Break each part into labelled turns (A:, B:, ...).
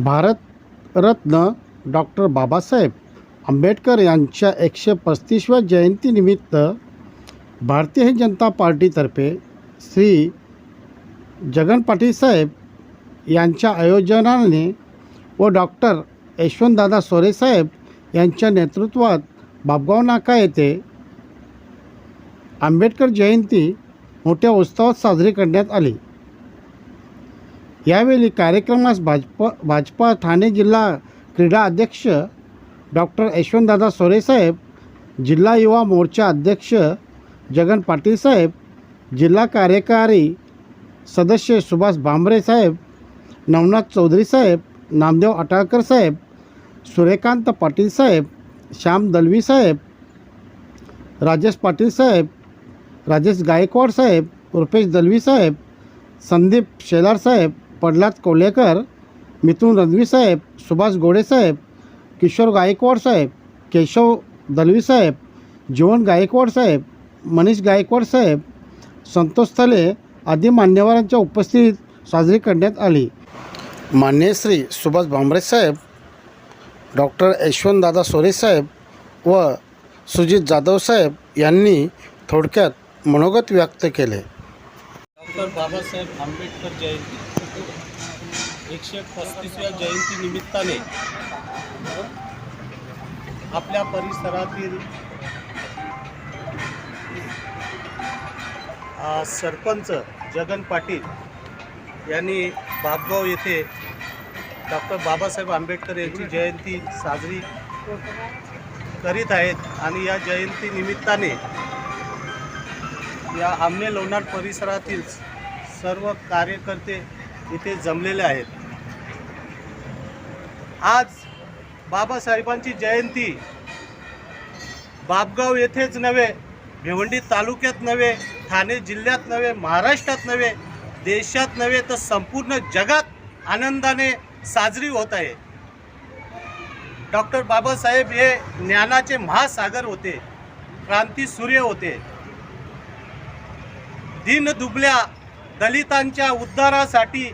A: Bharat Ratna doctor Babasaheb Ambedkar यांच्या 135व्या जयंतीनिमित्त भारतीय जनता पार्टीतर्फे श्री जगन पाटील साहेब यांच्या आयोजनाने व डॉक्टर यशवंतदादा सोरे साहेब यांच्या नेतृत्वात बाबगाव नाका येथे आंबेडकर जयंती मोठ्या उत्सवात साजरी करण्यात आली। यावेळी कार्यक्रमास भाजपा ठाणे जिल्हा क्रीडा अध्यक्ष डॉक्टर यशवंतदादा सोरे साहेब, जिल्हा युवा मोर्चा अध्यक्ष जगन पाटील साहेब, जिल्हा कार्यकारी सदस्य सुभाष भांबरे साहेब, नवनाथ चौधरी साहेब, नामदेव अटाळकर साहेब, सूर्यकांत पाटील साहेब, श्याम दलवी साहेब, राजेश पाटील साहेब, राजेश गायकवाड साहेब, रुपेश दलवी साहेब, संदीप शेलार साहेब, प्रल्हाद कोल्हेकर, मिथुन रणवी साहेब, सुभाष गोडे साहेब, किशोर गायकवाड साहेब, केशव दलवी साहेब, जीवन गायकवाड साहेब, मनीष गायकवाड साहेब, संतोष थले आदी मान्यवरांच्या उपस्थितीत साजरी करण्यात आली। मान्य श्री सुभाष भांबरे साहेब, डॉक्टर यशवंतदादा सोरे साहेब व सुजित जाधव साहेब यांनी थोडक्यात मनोगत व्यक्त केले।
B: डॉक्टर बाबासाहेब आंबेडकर जयंती 135व्या जयंतीनिमित्ताने आपल्या परिसरातील सरपंच जगन पाटील यांनी बाबगाव येथे डॉक्टर बाबासाहेब आंबेडकर यांची जयंती साजरी करीत आहेत आणि या जयंतीनिमित्ताने या आमने लोणार परिसरातील सर्व कार्यकर्ते इथे जमलेले आहेत। आज बाबासाहेबांची जयंती बाबगाव येथेच नव्हे, भिवंडी तालुक्यात नव्हे, ठाणे जिल्ह्यात नव्हे, महाराष्ट्रात नव्हे, देशात नव्हे तर संपूर्ण जगात आनंदाने साजरी होत आहे। डॉक्टर बाबासाहेब हे ज्ञानाचे महासागर होते, क्रांती सूर्य होते। दीन दुबळ्या दलितांच्या उद्धारासाठी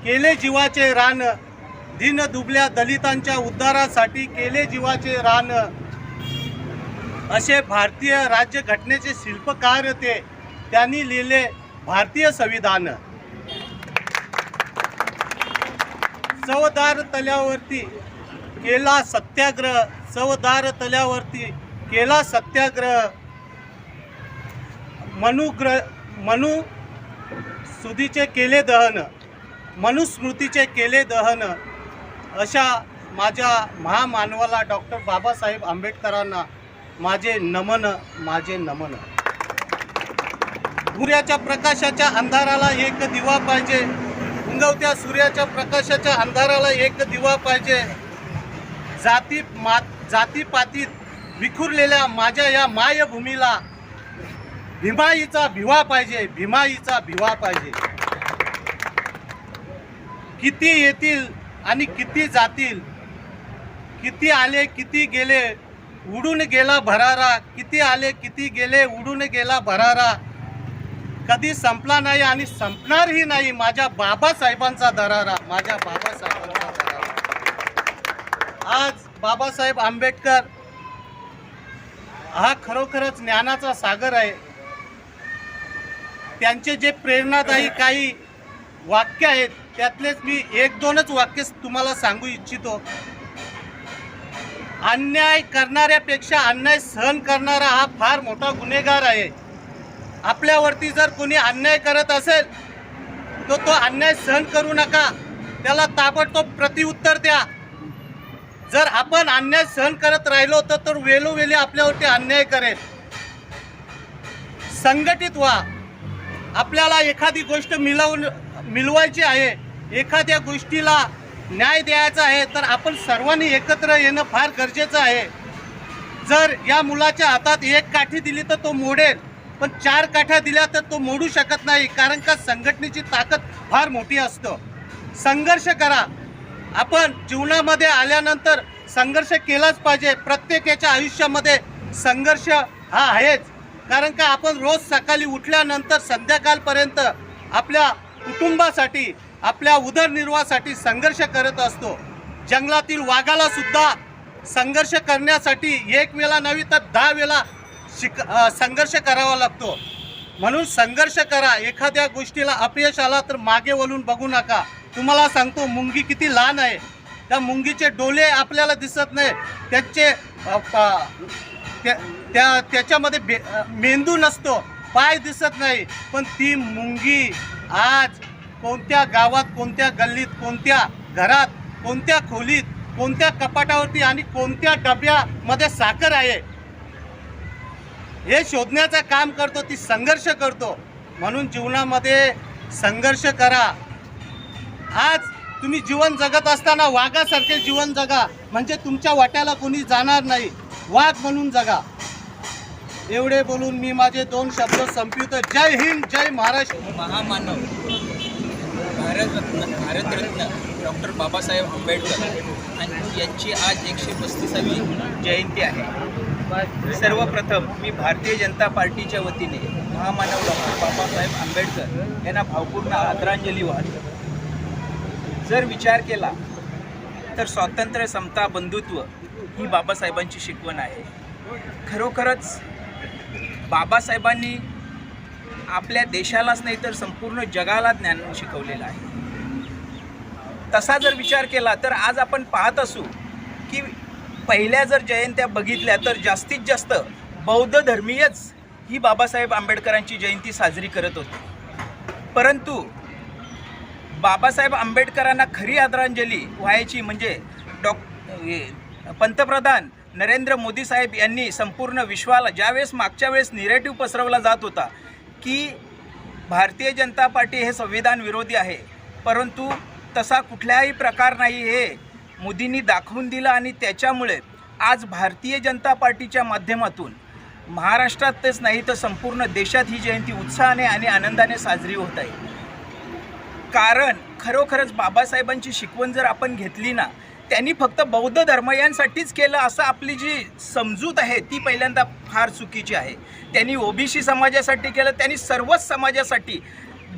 B: केले जीवाचे रान, दीन दुबळ्या दलितांच्या उद्धारासाठी केले जीवाचे रान, असे भारतीय राज्यघटनेचे शिल्पकार ते। त्यांनी लिहिले भारतीय संविधान। चवदार तल्यावरती केला सत्याग्रह, चवदार तल्यावरती केला सत्याग्रह, मनुस्मृतीचे केले दहन, मनुस्मृतीचे केले दहन, अशा माझ्या महामानवाला डॉक्टर बाबासाहेब आंबेडकरांना माझे नमन, माझे नमन। सूर्याच्या प्रकाशाच्या अंधाराला एक दिवा पाहिजे, उगवत्या सूर्याच्या प्रकाशाच्या अंधाराला एक दिवा पाहिजे। जातीपातीत विखुरलेल्या माझ्या या मायभूमीला भीमाईचा भिवा पाहिजे, भीमाईचा भिवा पाहिजे। किती येतील आणि किती जातील, किती आले किती गेले उडून गेला भरारा, किती आले किती गेले उडून गेला भरारा, कधी संपला नाही आणि संपणारही नाही माझ्या बाबासाहेबांचा दरारा, माझ्या बाबासाहेबांचा दरारा। आज बाबासाहेब आंबेडकर हा खरोखरच ज्ञानाचा सागर आहे। त्यांचे जे प्रेरणादायी काही वाक्य आहेत त्यातलेच मी एक दोनच वाक्य तुम्हाला सांगू इच्छितो। अन्याय करणाऱ्यापेक्षा अन्याय सहन करणारा हा फार मोठा गुन्हेगार आहे। आपल्यावरती जर कोणी अन्याय करत असेल तर तो अन्याय सहन करू नका, त्याला ताबडतोब प्रत्युत्तर द्या। जर आपण अन्याय सहन करत राहिलो तर वेळोवेळी आपल्यावरती अन्याय करेल। संघटित व्हा। आपल्याला एखादी गोष्ट मिळवायची आहे, एखाद्या गोष्टीला न्याय द्यायचा आहे तर आपण सर्वांनी एकत्र येणं फार गरजेचं आहे। जर या मुलाच्या हातात एक काठी दिली तर तो मोडेल, पण 4 काठ्या दिल्या तर तो मोडू शकत नाही, कारण का संघटनेची ताकद फार मोठी असते। संघर्ष करा। आपण जीवनामध्ये आल्यानंतर संघर्ष केलाच पाहिजे। प्रत्येकाच्या आयुष्यामध्ये संघर्ष हा आहेच, कारण का आपण रोज सकाळी उठल्यानंतर संध्याकाळपर्यंत आपल्या कुटुंबासाठी, आपल्या उदरनिर्वाहासाठी संघर्ष करत असतो. जंगलातील वाघाला सुद्धा संघर्ष करण्यासाठी एक वेळा नव्हे तर 10 वेळा संघर्ष करावा लागतो. म्हणून संघर्ष करा. एखाद्या गोष्टीला अपयश आला तर मागे वळून बघू नका. तुम्हाला सांगतो, मुंगी किती लहान आहे. त्या मुंगीचे डोळे आपल्याला दिसत नाही, त्याच्यामध्ये मेंदू नसतो, पाय दिसत नाही. पण ती मुंगी आज कोणत्या गावात, कोणत्या गल्लीत, कोणत्या घरात, कोणत्या खोलीत, कोणत्या कपाटावरती आणि कोणत्या डब्यामध्ये साखर आहे हे शोधण्याचं काम करतो. ती संघर्ष करतो. म्हणून जीवनामध्ये संघर्ष करा. आज तुम्ही जीवन जगत असताना वाघासारखे जीवन जगा, म्हणजे तुमच्या वाट्याला कोणी जाणार नाही. वाघ म्हणून जगा. एवढे बोलून मी माझे 2 शब्द संपवितो. जय हिंद, जय महाराष्ट्र.
C: महामानव भारतरत्न डॉक्टर बाबासाहेब आंबेडकर आणि यांची आज 135वी जयंती आहे. सर्वप्रथम मी भारतीय जनता पार्टीच्या वतीने महामानव डॉक्टर बाबासाहेब आंबेडकर यांना भावपूर्ण आदरांजली वाहतो. जर विचार केला तर स्वातंत्र्य, समता, बंधुत्व ही बाबासाहेबांची शिकवण आहे. खरोखरच बाबासाहेबांनी आपल्या देशालाच नाही तर संपूर्ण जगाला ज्ञान शिकवलेलं आहे. तसा जर विचार केला तर आज आपण पाहत असू की पहिल्या जर जयंत्या बघितल्या तर जास्तीत जास्त बौद्ध धर्मीयच ही बाबासाहेब आंबेडकरांची जयंती साजरी करत होते. परंतु बाबासाहेब आंबेडकरांना खरी आदरांजली व्हायची म्हणजे पंतप्रधान नरेंद्र मोदी साहेब यांनी संपूर्ण विश्वाला ज्यावेळेस मागच्या वेळेस निरेटिव्ह पसरवला जात होता की भारतीय जनता पार्टी हे संविधान विरोधी आहे, परंतु तसा कुठलाही प्रकार नाही हे मोदींनी दाखवून दिलं. आणि त्याच्यामुळे आज भारतीय जनता पार्टीच्या माध्यमातून महाराष्ट्रातच नाही तर संपूर्ण देशात ही जयंती उत्साहाने आणि आनंदाने साजरी होत आहे. कारण खरोखरच बाबासाहेबांची शिकवण जर आपण घेतली ना, त्यांनी फक्त बौद्ध धर्मीयांसाठीच केलं असं आपली जी समजूत आहे ती पहिल्यांदा फार चुकीची आहे. त्यांनी ओबीसी समाजासाठी केलं, त्यांनी सर्वच समाजासाठी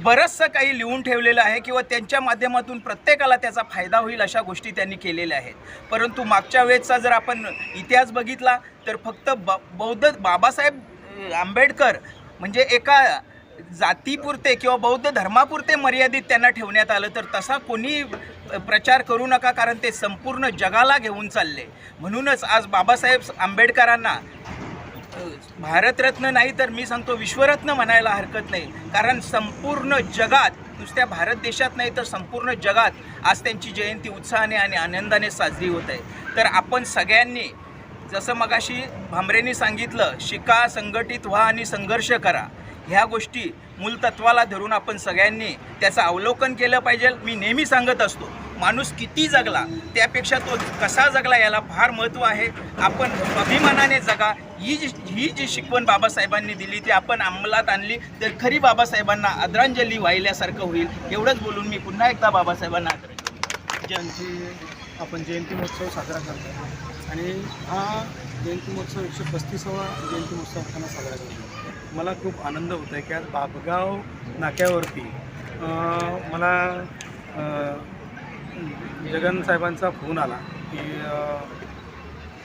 C: बरंचसं काही लिहून ठेवलेलं आहे किंवा त्यांच्या माध्यमातून प्रत्येकाला त्याचा फायदा होईल अशा गोष्टी त्यांनी केलेल्या आहेत. परंतु मागच्या वेळेचा जर आपण इतिहास बघितला तर फक्त बौद्ध बाबासाहेब आंबेडकर म्हणजे एका जातीपुरते किंवा बौद्ध धर्मापुरते मर्यादित त्यांना ठेवण्यात आलं. तर तसा कोणी प्रचार करू नका, कारण ते संपूर्ण जगाला घेऊन चालले. म्हणूनच आज बाबासाहेब आंबेडकरांना भारतरत्न नाही तर मी सांगतो विश्वरत्न म्हणायला हरकत नाही. कारण संपूर्ण जगात, नुसत्या भारत देशात नाही तर संपूर्ण जगात आज त्यांची जयंती उत्साहाने आणि आनंदाने साजरी होत आहे. तर आपण सगळ्यांनी जसं मगाशी भामरेंनी सांगितलं, शिका, संघटित व्हा आणि संघर्ष करा. ह्या गोष्टी मूलतत्वाला धरून आपण सगळ्यांनी त्याचं अवलोकन केलं पाहिजे. मी नेहमी सांगत असतो, माणूस किती जगला त्यापेक्षा तो कसा जगला याला फार महत्त्व आहे. आपण अभिमानाने जगा. ही जी शिकवण बाबासाहेबांनी दिली ती आपण अंमलात आणली तर खरी बाबासाहेबांना आदरांजली वाहिल्यासारखं होईल. एवढंच बोलून मी पुन्हा एकदा बाबासाहेबांना
D: आपण जयंती महोत्सव साजरा करतो आणि हा जयंती महोत्सव 135वा जयंती महोत्सव असताना साजरा करतो. मला खूप आनंद होत आहे की आज बाभगाव नाक्यावरती मला जगन साहेबांचा फोन आला की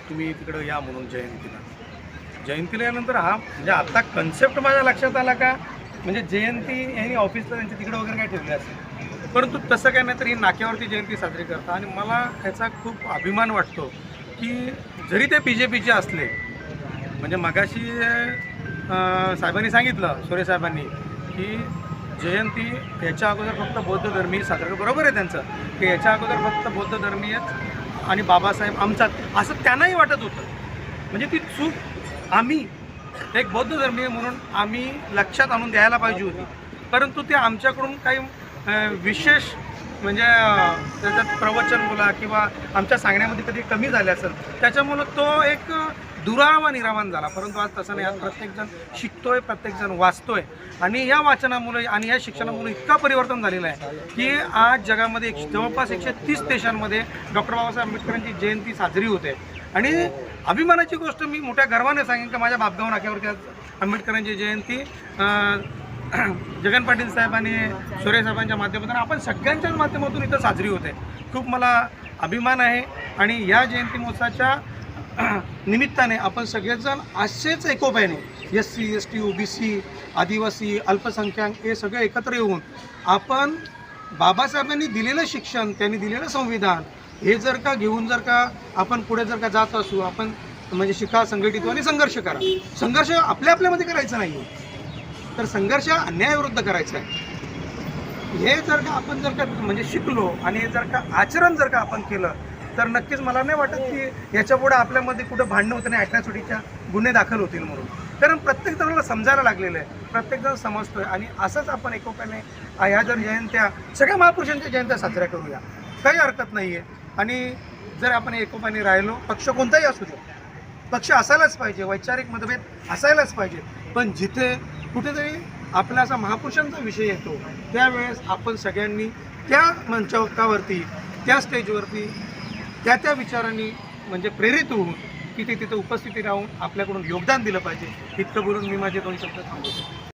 D: तुम्ही तिकडं या म्हणून जयंतीला यानंतर हा म्हणजे आता कन्सेप्ट माझ्या लक्षात आला का म्हणजे जयंती यांनी ऑफिसला त्यांच्या तिकडं वगैरे काय ठेवले असेल, परंतु तसं काय नाही तर ही नाक्यावरती जयंती साजरी करतात. आणि मला ह्याचा खूप अभिमान वाटतो की जरी ते BJPचे असले, म्हणजे मगाशी साहेबांनी सांगितलं, सोरे साहेबांनी, की जयंती याच्या अगोदर फक्त बौद्ध धर्मीय साजरा, बरोबर आहे त्यांचं, की याच्या अगोदर फक्त बौद्ध धर्मीयच आणि बाबासाहेब आमचा असं त्यांनाही वाटत होतं. म्हणजे ती चूक आम्ही एक बौद्ध धर्मीय म्हणून आम्ही लक्षात आणून द्यायला पाहिजे होती, परंतु ते आमच्याकडून काही विशेष म्हणजे त्याच्यात प्रवचन बोला किंवा आमच्या सांगण्यामध्ये कधी कमी झाले असेल त्याच्यामुळं तो एक दुरावा निर्माण झाला. परंतु आज तसं नाही. आज प्रत्येकजण शिकतोय, प्रत्येकजण वाचतोय आणि या वाचनामुळे आणि या शिक्षणामुळे इतका परिवर्तन झालेलं आहे की आज जगामध्ये जवळपास 130 देशांमध्ये डॉक्टर बाबासाहेब आंबेडकरांची जयंती साजरी होते. आणि अभिमानाची गोष्ट मी मोठ्या गर्वाने सांगेन की माझ्या बाभगाव नाक्यावरती आज आंबेडकरांची जयंती जगन पाटील साहेब आणि सोरे साहेबांच्या माध्यमातून आपण सगळ्यांच्याच माध्यमातून इथं साजरी होते. खूप मला अभिमान आहे आणि या जयंती महोत्सवाच्या निमित्ताने आपण सगळेजण असेच एकोप्याने SC ST OBC आदिवासी अल्पसंख्याक हे सगळे एकत्र येऊन आपण बाबासाहेबांनी दिलेलं शिक्षण, त्यांनी दिलेलं संविधान हे जर का घेऊन जर का आपण पुढे जर का जात असू, आपण म्हणजे शिका, संघटित व्हा आणि संघर्ष करा. संघर्ष आपल्यामध्ये करायचं नाही आहे, तर संघर्ष अन्यायाविरुद्ध करायचा आहे. हे जर का आपण जर का म्हणजे शिकलो आणि हे जर का आचरण जर का आपण केलं तर नक्कीच मला नाही वाटत की याच्यापुढे आपल्यामध्ये कुठं भांडणं होतं नाही, अॅट्रॉसिटीच्या गुन्हे दाखल होतील म्हणून. कारण प्रत्येक जणाला समजायला लागलेलं आहे, प्रत्येकजण समजतोय आणि असंच आपण एकोप्याने ह्या जर जयंत्या सगळ्या महापुरुषांच्या जयंत्या साजऱ्या करूया, काही हरकत नाही आहे. आणि जर आपण एकोप्याने राहिलो, पक्ष कोणताही असू दे, पक्ष असायलाच पाहिजे, वैचारिक मतभेद असायलाच पाहिजे, पण जिथे कुठेतरी आपला असा महापुरुषांचा विषय येतो त्यावेळेस आपण सगळ्यांनी त्या मंचावरती, त्या स्टेजवरती त्या विचारांनी म्हणजे प्रेरित होऊन तिथे उपस्थिती राहून आपल्याकडून योगदान दिलं पाहिजे. इतकं बोलून मी माझे 2 शब्द थांबवतो.